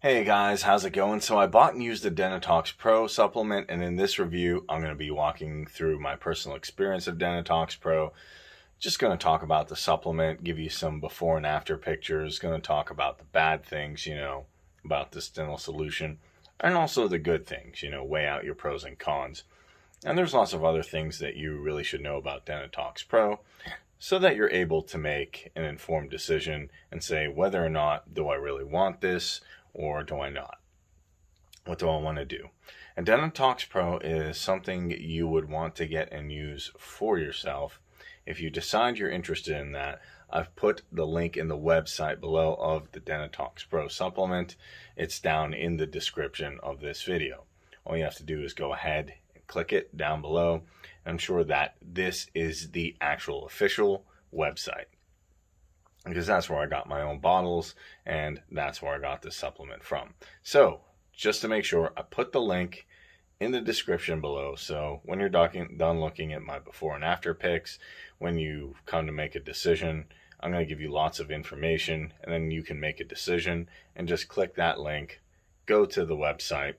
Hey guys, how's it going? So I bought and used the Dentitox Pro supplement, and in this review, I'm going to be walking through my personal experience of Dentitox Pro. Just going to talk about the supplement, give you some before and after pictures, going to talk about the bad things, about this dental solution, and also the good things, weigh out your pros and cons. And there's lots of other things that you really should know about Dentitox Pro, so that you're able to make an informed decision and say whether or not do I really want this or do I not? What do I want to do? And Dentitox Pro is something you would want to get and use for yourself. If you decide you're interested in that, I've put the link in the website below of the Dentitox Pro supplement. It's down in the description of this video. All you have to do is go ahead and click it down below. I'm sure that this is the actual official website, because that's where I got my own bottles and that's where I got this supplement from. So just to make sure, I put the link in the description below. So when you're done looking at my before and after pics, when you come to make a decision, I'm going to give you lots of information, and then you can make a decision and just click that link, go to the website,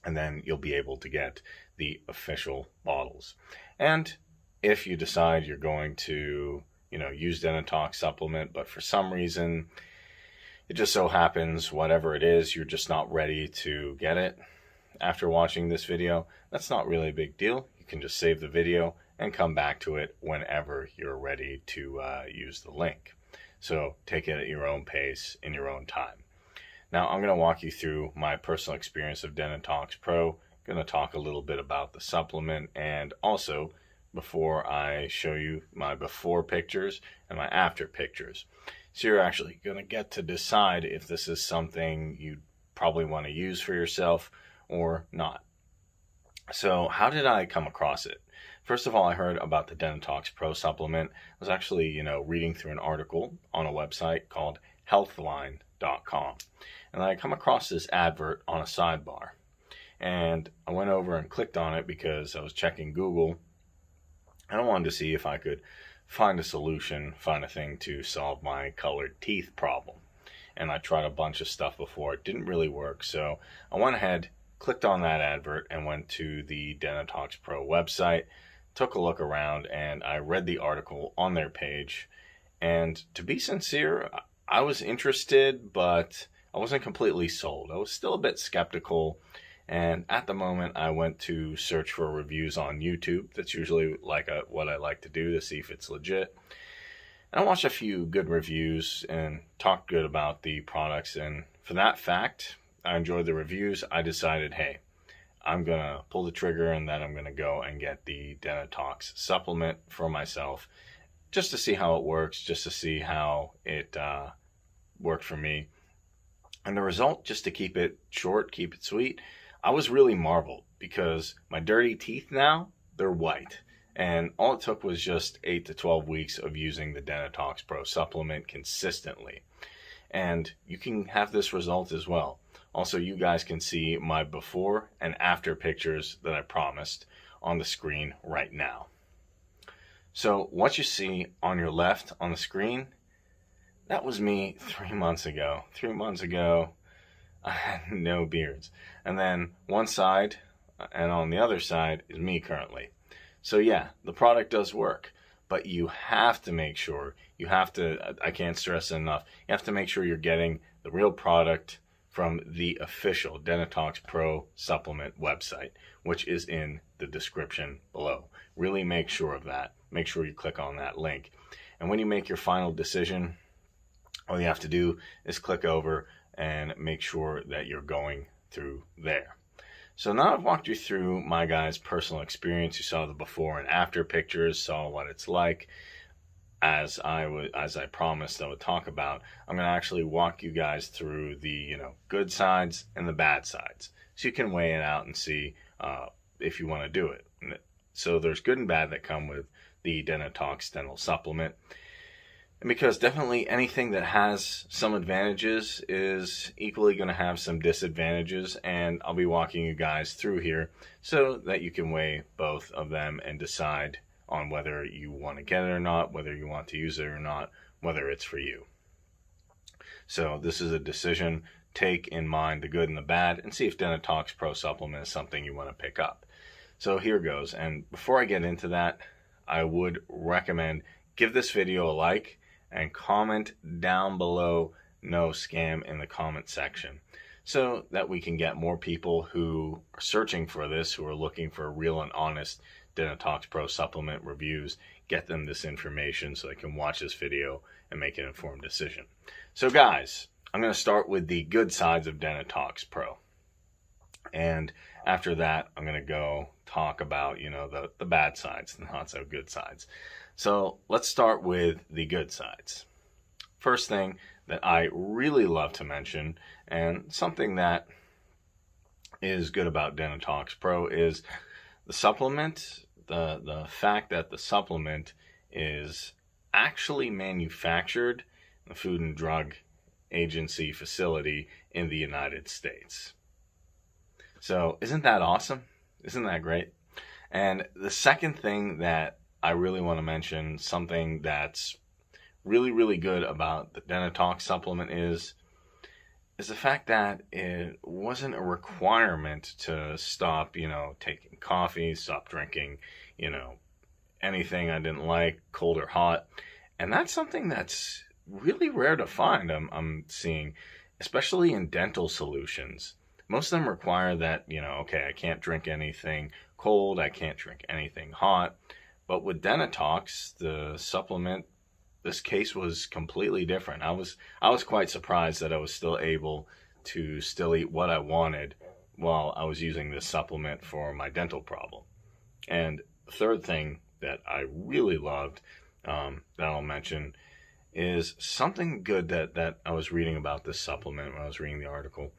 and then you'll be able to get the official bottles. And if you decide you're going to use Dentitox supplement, but for some reason, it just so happens, whatever it is, you're just not ready to get it after watching this video, that's not really a big deal. You can just save the video and come back to it whenever you're ready to use the link. So take it at your own pace, in your own time. Now, I'm going to walk you through my personal experience of Dentitox Pro. I'm going to talk a little bit about the supplement, and also before I show you my before pictures and my after pictures. So you're actually going to get to decide if this is something you probably want to use for yourself or not. So how did I come across it? First of all, I heard about the Dentitox Pro supplement. I was actually, reading through an article on a website called healthline.com. And I come across this advert on a sidebar. And I went over and clicked on it because I was checking Google. And I wanted to see if I could find a solution, find a thing to solve my colored teeth problem. And I tried a bunch of stuff before. It didn't really work. So I went ahead, clicked on that advert, and went to the Dentitox Pro website, took a look around, and I read the article on their page. And to be sincere, I was interested, but I wasn't completely sold. I was still a bit skeptical. And at the moment, I went to search for reviews on YouTube. That's usually what I like to do to see if it's legit. And I watched a few good reviews and talked good about the products. And for that fact, I enjoyed the reviews. I decided, hey, I'm going to pull the trigger, and then I'm going to go and get the Dentitox supplement for myself, just to see how it works, just to see how it worked for me. And the result, just to keep it short, keep it sweet, I was really marveled, because my dirty teeth now, they're white. And all it took was just 8 to 12 weeks of using the Dentitox Pro supplement consistently. And you can have this result as well. Also, you guys can see my before and after pictures that I promised on the screen right now. So what you see on your left on the screen, that was me 3 months ago. 3 months ago, I had no beards. And then one side and on the other side is me currently. So yeah, the product does work, but you have to make sure, I can't stress it enough, you have to make sure you're getting the real product from the official Dentitox Pro supplement website, which is in the description below. Really make sure of that. Make sure you click on that link. And when you make your final decision, all you have to do is click over and make sure that you're going through there. So now I've walked you through my guy's personal experience. You saw the before and after pictures, saw what it's like. As I promised I would talk about, I'm going to actually walk you guys through the good sides and the bad sides, so you can weigh it out and see if you want to do it. So there's good and bad that come with the Dentitox dental supplement. And because definitely anything that has some advantages is equally going to have some disadvantages, and I'll be walking you guys through here so that you can weigh both of them and decide on whether you want to get it or not, whether you want to use it or not, whether it's for you. So this is a decision take in mind the good and the bad and see if Dentitox Pro Supplement is something you want to pick up. So here goes. And before I get into that, I would recommend give this video a like and comment down below "no scam" in the comment section, so that we can get more people who are searching for this, who are looking for real and honest Dentitox Pro Supplement reviews, get them this information so they can watch this video and make an informed decision. So guys, I'm going to start with the good sides of Dentitox Pro. And after that, I'm going to go talk about, the bad sides, the not so good sides. So let's start with the good sides. First thing that I really love to mention, and something that is good about Dentitox Pro, is the supplement, the fact that the supplement is actually manufactured in the Food and Drug Agency facility in the United States. So isn't that awesome? Isn't that great? And the second thing that I really want to mention, something that's really, really good about the Dentitox supplement is the fact that it wasn't a requirement to stop, taking coffee, stop drinking, anything I didn't like, cold or hot. And that's something that's really rare to find, I'm seeing, especially in dental solutions. Most of them require that, okay, I can't drink anything cold, I can't drink anything hot. But with Dentitox, the supplement, this case was completely different. I was quite surprised that I was still able to still eat what I wanted while I was using this supplement for my dental problem. And the third thing that I really loved, that I'll mention, is something good that I was reading about this supplement when I was reading the article,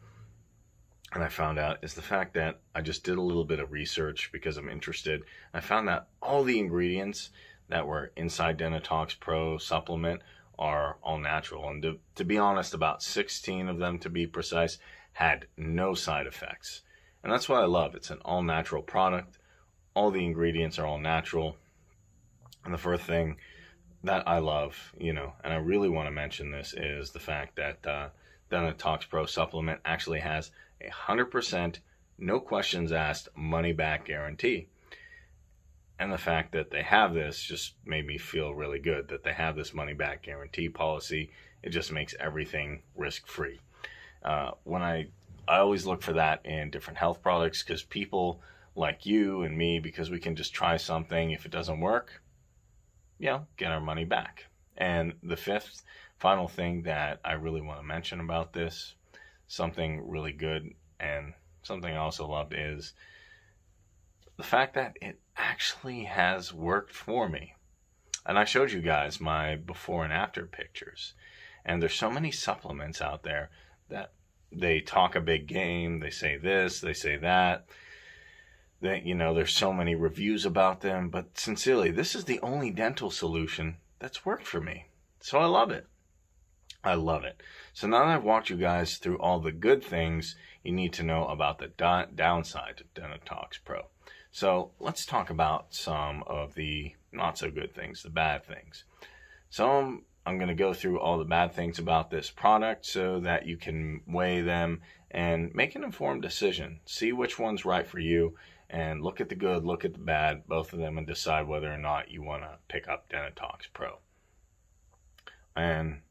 and I found out, is the fact that I just did a little bit of research because I'm interested. I found that all the ingredients that were inside Dentitox Pro supplement are all natural. And to be honest, about 16 of them, to be precise, had no side effects. And that's what I love. It's an all-natural product. All the ingredients are all natural. And the first thing that I love, and I really want to mention this, is the fact that Dentitox Pro supplement actually has a 100% no questions asked money back guarantee. And the fact that they have this just made me feel really good, that they have this money back guarantee policy. It just makes everything risk free. When I always look for that in different health products, because people like you and me, because we can just try something, if it doesn't work, get our money back. And the fifth final thing that I really want to mention about this, something really good and something I also loved, is the fact that it actually has worked for me. And I showed you guys my before and after pictures. And there's so many supplements out there that they talk a big game, they say this, they say that. There's so many reviews about them, but sincerely, this is the only dental solution that's worked for me. So I love it. I love it. So now that I've walked you guys through all the good things you need to know about the downside of Dentitox Pro. So let's talk about some of the not so good things, the bad things. So I'm going to go through all the bad things about this product so that you can weigh them and make an informed decision. See which one's right for you, and look at the good, look at the bad, both of them, and decide whether or not you want to pick up Dentitox Pro. And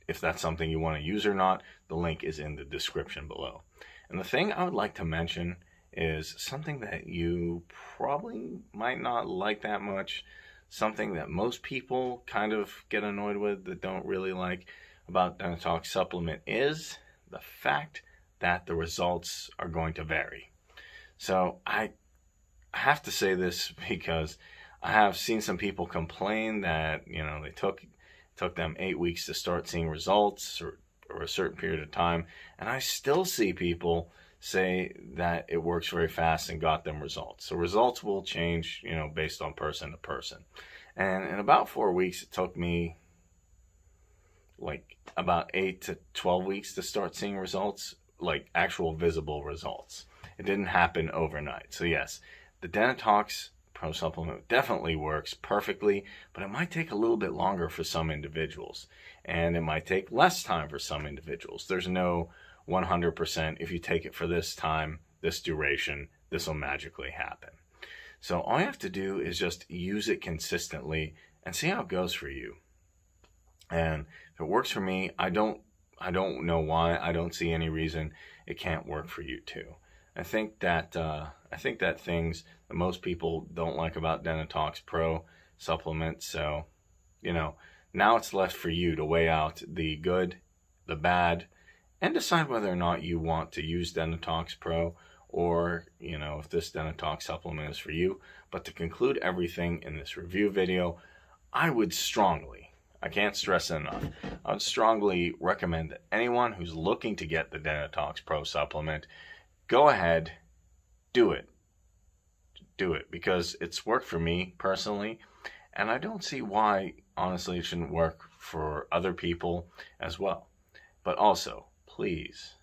if that's something you want to use or not, the link is in the description below. And the thing I would like to mention is something that you probably might not like that much, something that most people kind of get annoyed with, that don't really like about Dentitox supplement, is the fact that the results are going to vary. So I have to say this because I have seen some people complain that, they took them 8 weeks to start seeing results, or a certain period of time, and I still see people say that it works very fast and got them results. So results will change, based on person to person. And in about 4 weeks, it took me like about 8 to 12 weeks to start seeing results, like actual visible results. It didn't happen overnight. So yes, the Dentitox Pro supplement definitely works perfectly, but it might take a little bit longer for some individuals, and it might take less time for some individuals. There's no 100%, if you take it for this time, this duration, this will magically happen. So all you have to do is just use it consistently and see how it goes for you. And if it works for me, I don't know why. I don't see any reason it can't work for you too. I think that things that most people don't like about Dentitox Pro supplements. So, now it's left for you to weigh out the good, the bad, and decide whether or not you want to use Dentitox Pro, or, if this Dentitox supplement is for you. But to conclude everything in this review video, I would strongly, I can't stress it enough, I would strongly recommend that anyone who's looking to get the Dentitox Pro supplement, go ahead, do it. Do it, because it's worked for me personally, and I don't see why, honestly, it shouldn't work for other people as well. But also, please,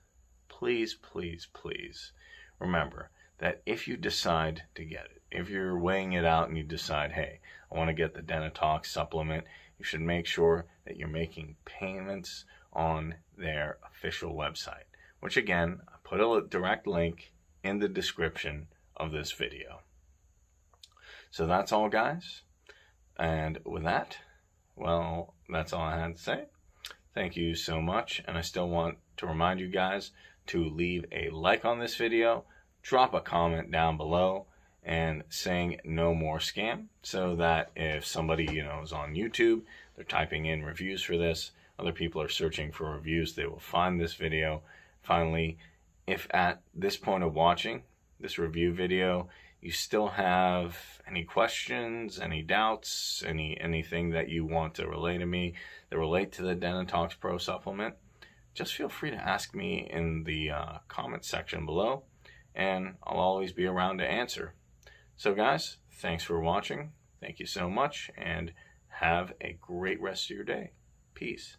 please, please, please, remember that if you decide to get it, if you're weighing it out and you decide, hey, I want to get the Dentitox supplement, you should make sure that you're making payments on their official website, which again, I put a direct link in the description of this video. So that's all, guys. And with that, well, that's all I had to say. Thank you so much. And I still want to remind you guys to leave a like on this video, drop a comment down below, and saying no more scam, so that if somebody, is on YouTube, they're typing in reviews for this, other people are searching for reviews, they will find this video. Finally, if at this point of watching this review video, you still have any questions, any doubts, anything that you want to relay to me that relate to the Dentitox Pro supplement, just feel free to ask me in the comment section below, and I'll always be around to answer. So guys, thanks for watching. Thank you so much, and have a great rest of your day. Peace.